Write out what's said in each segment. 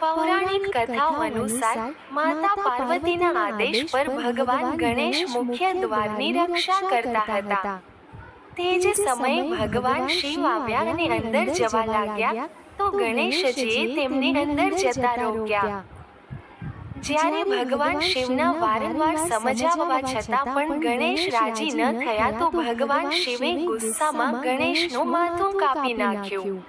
પૌરાણિક કથાઓ અનુસાર માતા પાર્વતીના આદેશ પર ભગવાન ગણેશ મુખ્ય દ્વારની રક્ષા કરતા હતા। તે જ સમયે ભગવાન શિવ આવ્યા અને અંદર જવા લાગ્યા તો ગણેશજીએ તેમને અંદર જતા રોક્યા। જ્યારે ભગવાન શિવના વારંવાર સમજાવવા છતાં પણ ગણેશ રાજી ન થયા તો ભગવાન શિવે ગુસ્સામાં ગણેશનું માથું કાપી નાખ્યું।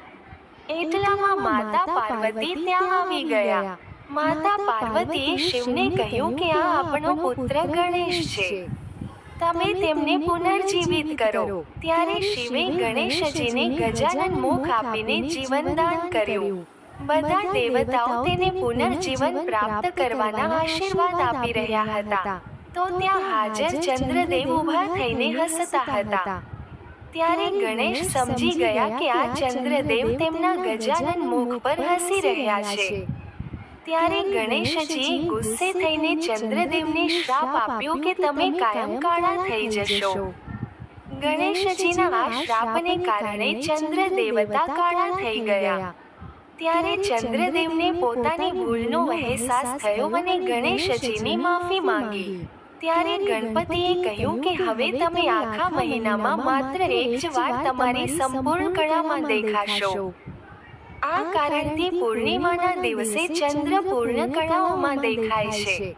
એટલામાં માતા પાર્વતી ત્યાં આવી ગયા। માતા પાર્વતીએ શિવને કહ્યું કે આ આપણો પુત્ર ગણેશ છે, તમે તેમને પુનર્જીવિત કરો। ત્યારે શિવે ગણેશજીને ગજાનન મુખ આપીને જીવનદાન કર્યું। બધા દેવતાઓ તેને પુનર્જીવન પ્રાપ્ત કરવાના આશીર્વાદ આપી રહ્યા હતા તો ત્યાં હાજર ચંદ્રદેવ ઊભા થઈને હસતા હતા। ત્યારે ગણેશ સમજી ગયા કે આ ચંદ્રદેવ તેમના ગજાનન મુખ પર હસી રહ્યા છે। ત્યારે ગણેશજીએ ગુસ્સે થઈને ચંદ્રદેવને શ્રાપ આપ્યો કે તમે કાયમ કાળા થઈ જશો। ગણેશજીના આ શ્રાપને કારણે ચંદ્ર દેવતા કાળા થઈ ગયા। ત્યારે ચંદ્રદેવને પોતાની ભૂલનો અહેસાસ થયો અને ગણેશજીની માફી માંગી। ત્યારે ગણપતિએ કહ્યું કે હવે તમે આખા મહિનામાં માત્ર એક જ વાર તમારી સંપૂર્ણ કળામાં દેખાશો। આ કારણથી પૂર્ણિમાના દિવસે ચંદ્ર પૂર્ણ કળાઓમાં દેખાય છે।